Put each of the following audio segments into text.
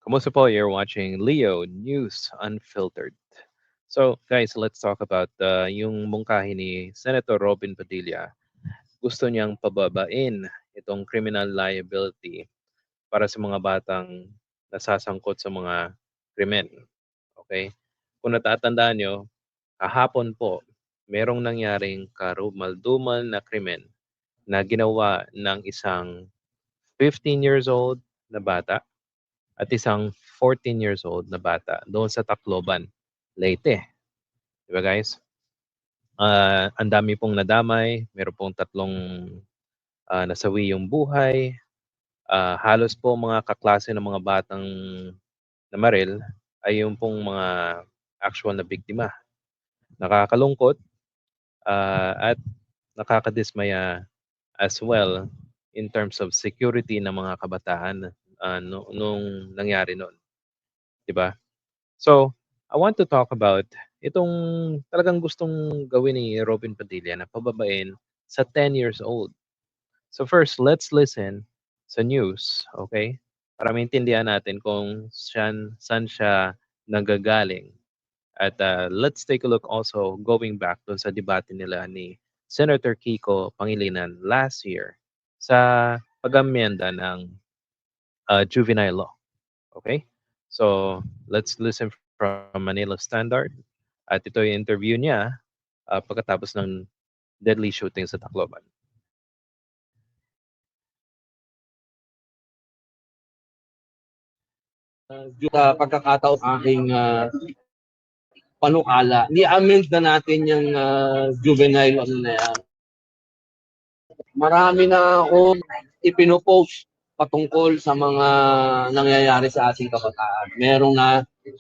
Kamusta po? You're watching Leo News Unfiltered. So, guys, let's talk about yung mungkahi ni Senator Robin Padilla. Gusto niyang pababain itong criminal liability para sa mga batang nasasangkot sa mga krimen. Okay? Kung natatandaan nyo, kahapon po, merong nangyaring karumaldumal na krimen na ginawa ng isang 15 years old na bata at isang 14 years old na bata doon sa Tacloban, Leyte. Di ba guys? Ang dami pong nadamay, meron pong tatlong nasawi yung buhay. Halos po mga kaklase ng mga batang namaril ay yung pong mga actual na biktima. Nakakalungkot at nakakadismaya as well in terms of security ng mga kabataan nung nangyari noon. Di ba? So, I want to talk about itong talagang gustong gawin ni Robin Padilla na pababain sa 10 years old. So first, let's listen sa news, okay? Para maintindihan natin kung saan siya nagagaling. At let's take a look also going back dun sa debate nila ni Senator Kiko Pangilinan last year sa pag-amyenda ng juvenile law. Okay? So, let's listen from Manila Standard. At ito yung interview niya pagkatapos ng deadly shooting sa Tacloban. Sa pagkakataon aking panukala, ni-amend na natin yung juvenile ano na yan. Marami na akong ipinopost patungkol sa mga nangyayari sa ating kabataan. Merong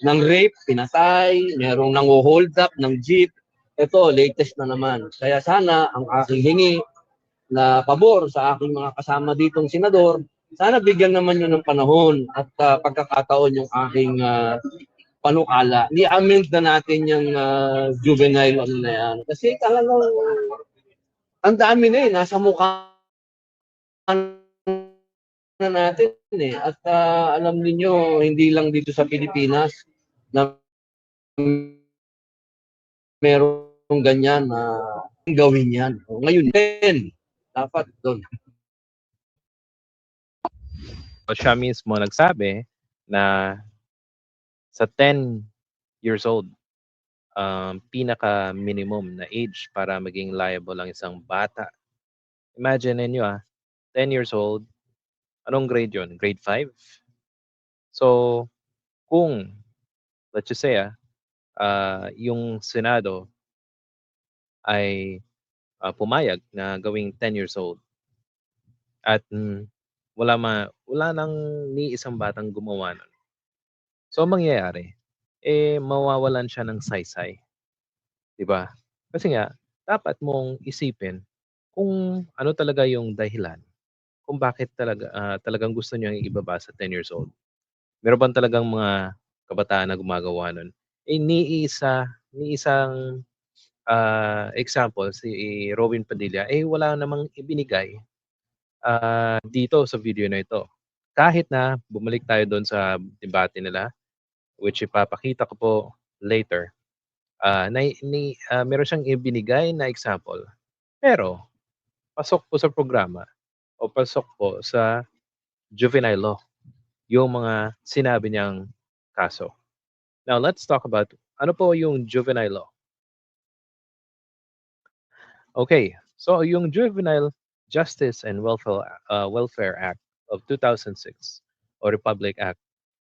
ng rape, pinatay, merong nang hold up ng jeep. Ito, latest na naman. Kaya sana ang aking hingi na pabor sa aking mga kasama ditong senador, sana bigyan naman yun ng panahon at pagkakataon yung aking panukala. Ni-amend na natin yung juvenile ano na yan. Kasi talagang ang dami na eh. Nasa mukha na natin eh. At alam niyo hindi lang dito sa Pilipinas na merong ganyan na gawin yan. Ngayon din, dapat doon. So, siya mismo nagsabi na sa 10 years old, pinaka-minimum na age para maging liable ang isang bata. Imagine ninyo 10 years old, anong grade yon? Grade 5? So, kung, let's just say yung Senado ay pumayag na gawing 10 years old at wala nang ni isang batang gumawa nun. So, ang mangyayari, mawawalan siya ng saysay, 'di ba? Kasi nga, dapat mong isipin kung ano talaga yung dahilan kung bakit talagang gusto niyang ibaba sa 10 years old. Meron bang talagang mga kabataan na gumagawa nun? Ni isang example, si Robin Padilla, wala namang ibinigay dito sa video na ito. Kahit na bumalik tayo doon sa debate nila, which ipapakita ko po later, meron siyang ibinigay na example. Pero, pasok po sa programa o pasok po sa juvenile law yung mga sinabi niyang kaso. Now, let's talk about ano po yung juvenile law. Okay, so yung Juvenile Justice and Welfare Act of 2006 o Republic Act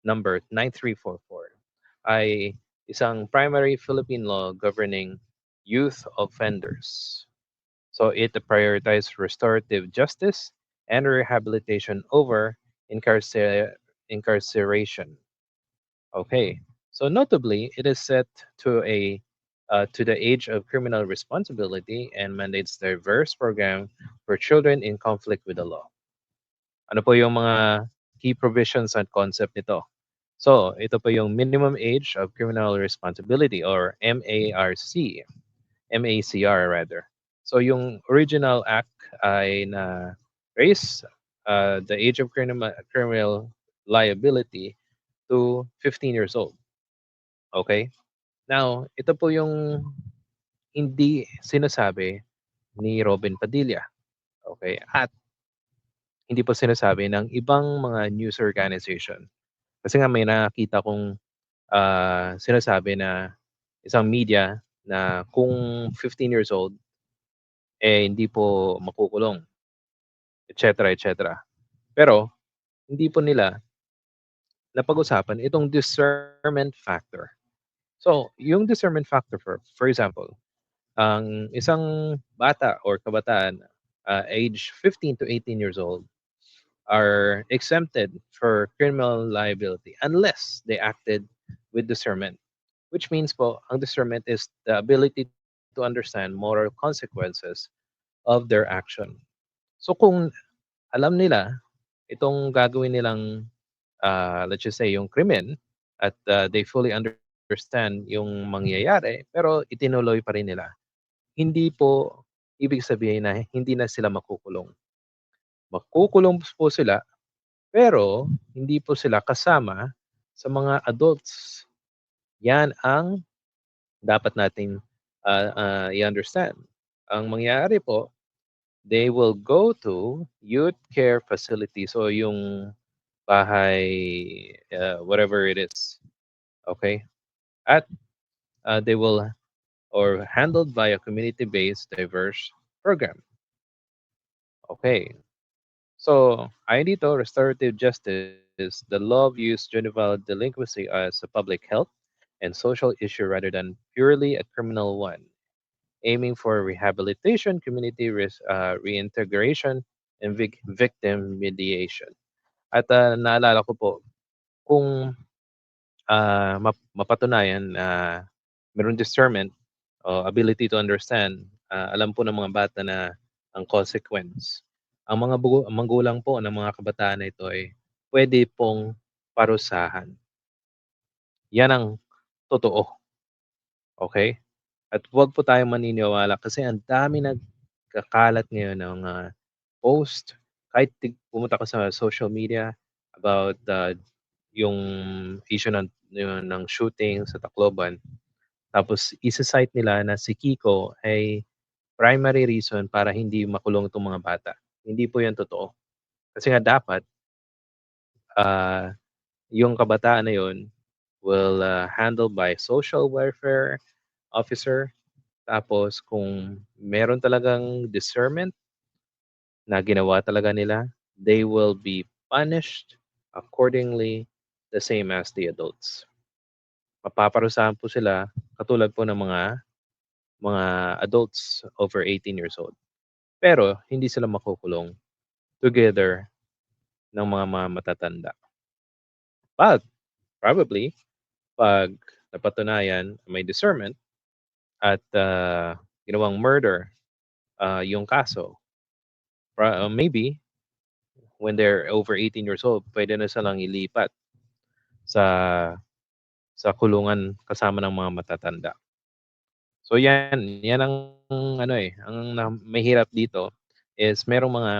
number 9344 ay isang primary Philippine law governing youth offenders. So it prioritizes restorative justice and rehabilitation over incarceration. Okay. So notably, it is set to the age of criminal responsibility and mandates diverse program for children in conflict with the law. Ano po yung mga key provisions at concept nito? So, ito po yung minimum age of criminal responsibility or MACR rather. So, yung original act ay na raise the age of criminal liability to 15 years old. Okay? Now, ito po yung hindi sinasabi ni Robin Padilla. Okay? At hindi po sinasabi ng ibang mga news organization. Kasi nga may nakita kong sinasabi na isang media na kung 15 years old, eh hindi po makukulong, etc. etc. Pero hindi po nila napag-usapan itong discernment factor. So, yung discernment factor for example, ang isang bata or kabataan age 15 to 18 years old are exempted for criminal liability unless they acted with discernment. Which means po, ang discernment is the ability to understand moral consequences of their action. So kung alam nila itong gagawin nilang, let's just say, yung krimen at they fully understand yung mangyayari, pero itinuloy pa rin nila, hindi po ibig sabihin na hindi na sila makukulong. Makukulong po sila, pero hindi po sila kasama sa mga adults. Yan ang dapat nating i-understand. Ang mangyayari po, they will go to youth care facility. So yung bahay, whatever it is. Okay? At they will or handled by a community-based diverse program. Okay. So, ayon dito, restorative justice, the law views juvenile delinquency as a public health and social issue rather than purely a criminal one, aiming for rehabilitation, community reintegration, and victim mediation. At naalala ko po, kung mapatunayan na meron discernment o ability to understand, alam po ng mga bata na ang consequence. Ang mga magulang po ng mga kabataan na ito ay pwede pong parusahan. Yan ang totoo, okay? At huwag po tayong maniniwala kasi ang dami nagkakalat ngayon ng post, kahit pumunta ka sa social media about yung issue ng shooting sa Tacloban. Tapos isa-cite nila na si Kiko ay primary reason para hindi makulong itong mga bata. Hindi po 'yan totoo. Kasi nga dapat, ah, yung kabataan na yun will, handle by social welfare officer. Tapos kung meron talagang discernment na ginawa talaga nila, they will be punished accordingly the same as the adults. Mapaparusahan po sila katulad po ng mga adults over 18 years old. Pero hindi sila makukulong together ng mga matatanda. But probably 'pag napatunayan may discernment at ginawang murder yung kaso, maybe when they're over 18 years old, pwede na silang ilipat sa kulungan kasama ng mga matatanda. So yan ang ano, ang mahirap dito is merong mga,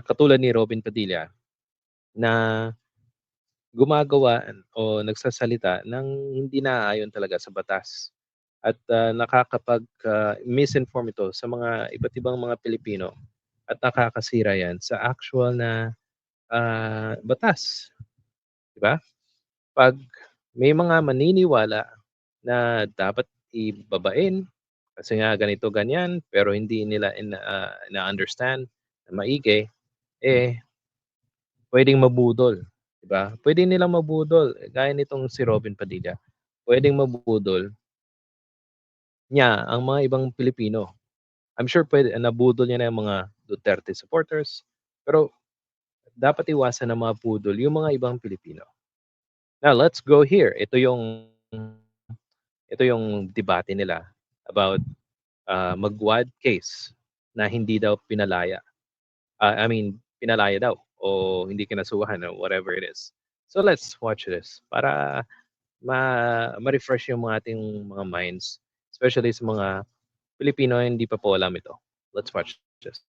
katulad ni Robin Padilla na gumagawa o nagsasalita ng hindi naaayon talaga sa batas at, misinform ito sa mga iba't ibang mga Pilipino at nakakasira yan sa actual na, batas, 'di ba? 'Pag may mga maniniwala na dapat ibabain kasi nga ganito ganyan, pero hindi nila na-understand na maigi, eh, puwedeng mabudol, 'di ba? Puwede nilang mabudol, gaya nitong si Robin Padilla, puwedeng mabudol niya ang mga ibang Pilipino. I'm sure nabudol niya na yung mga Duterte supporters, pero dapat iwasan na mabudol yung mga ibang Pilipino. Now let's go here, ito yung debate nila about, Magwad case na hindi daw pinalaya. I mean, pinalaya daw o hindi kinasuhan or whatever it is. So let's watch this para ma-refresh yung mga ating mga minds, especially sa mga Pilipino na hindi pa po alam ito. Let's watch this.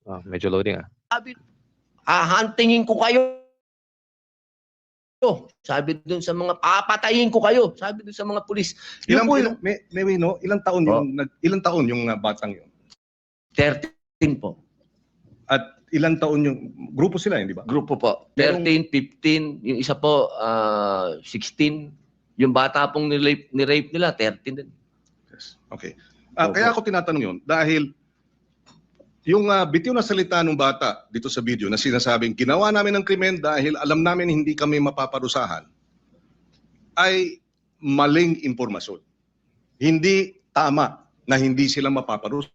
Oh, medyo loading ah. Sabi, hahantingin ko kayo. Sabi dun sa mga, papatayin ko kayo. Sabi dun sa mga pulis. Yun po yung Ilang taon ilang taon yung batang yun? 13 po. At ilang taon yung grupo sila, hindi ba? Grupo po. 13, 15. Yung isa po, 16. Yung bata pong ni-rape nila, 13 din. Yes. Okay. Kaya ako tinatanong yun dahil yung bitiw na salita ng bata dito sa video na sinasabing ginawa namin ng krimen dahil alam namin hindi kami mapaparusahan ay maling impormasyon. Hindi tama na hindi sila mapaparusahan.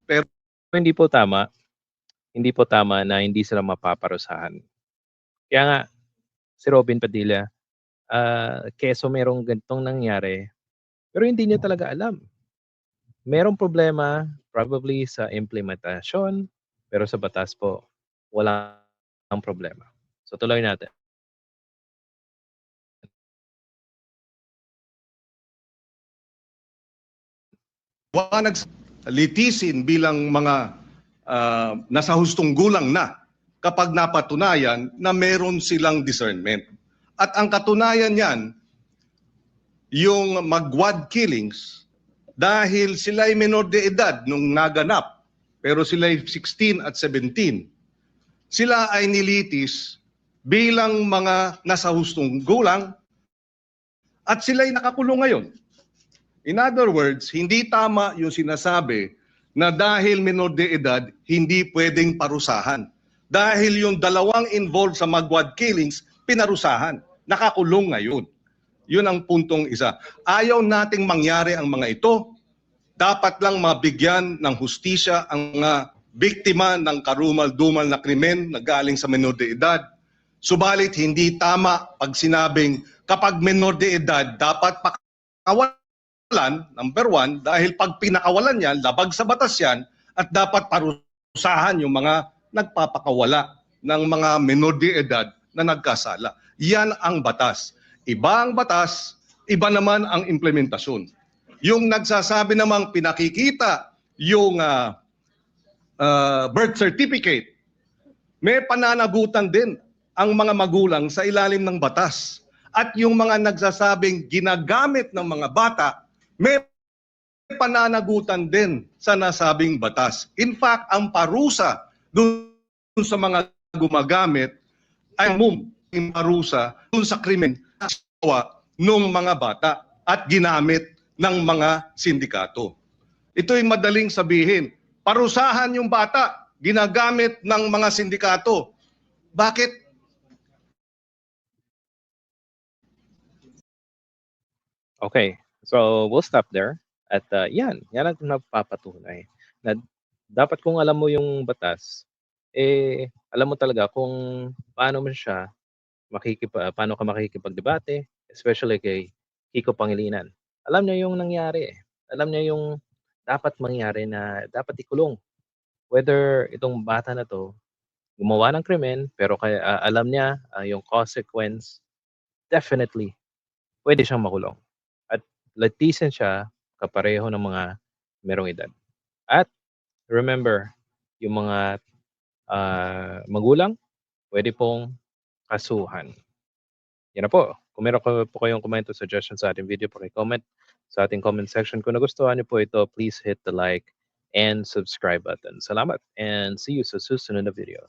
Pero Hindi po tama. Hindi po tama na hindi sila mapaparusahan. Kaya nga, si Robin Padilla, keso merong ganitong nangyari, pero hindi niya talaga alam. Merong problema, probably sa implementasyon, pero sa batas po, wala ang problema. So tuloy natin. litisin bilang mga nasa hustong gulang na kapag napatunayan na meron silang discernment. At ang katunayan niyan, yung magwad killings, dahil sila ay menor de edad nung naganap, pero sila ay 16 at 17, sila ay nilitis bilang mga nasa hustong gulang at sila ay nakakulong ngayon. In other words, hindi tama yung sinasabi na dahil menor de edad, hindi pwedeng parusahan. Dahil yung dalawang involved sa magwad killings, pinarusahan. Nakakulong ngayon. Yun ang puntong isa. Ayaw nating mangyari ang mga ito. Dapat lang mabigyan ng hustisya ang biktima ng karumal-dumal na krimen na galing sa menor de edad. Subalit hindi tama pag sinabing kapag menor de edad, dapat pakawalan, number one, dahil pag pinakawalan yan, labag sa batas yan, at dapat parusahan yung mga nagpapakawala ng mga menor de edad na nagkasala. Yan ang batas. Iba ang batas, iba naman ang implementasyon. Yung nagsasabi namang pinakikita yung birth certificate, may pananagutan din ang mga magulang sa ilalim ng batas. At yung mga nagsasabing ginagamit ng mga bata, may pananagutan din sa nasabing batas. In fact, ang parusa dun sa mga gumagamit ay yung parusa dun sa krimen na ginawa ng mga bata at ginamit ng mga sindikato. Ito'y madaling sabihin. Parusahan yung bata, ginagamit ng mga sindikato. Bakit? Okay, so we'll stop there. At yan ang napapatunay na dapat kung alam mo yung batas, alam mo talaga kung paano mo siya paano ka makikipagdebate, especially kay Kiko Pangilinan. Alam niya yung nangyari. Alam niya yung dapat mangyari na dapat ikulong. Whether itong bata na to gumawa ng krimen, pero alam niya yung consequence, definitely pwede siyang makulong. At litisin siya kapareho ng mga merong edad. At remember, yung mga magulang, pwede pong kasuhan. Yan na po. Kung meron po kayong comment o suggestion sa ating video, paki-comment sa ating comment section. Kung nagustuhan niyo po ito, please hit the like and subscribe button. Salamat and see you sa susunod na video.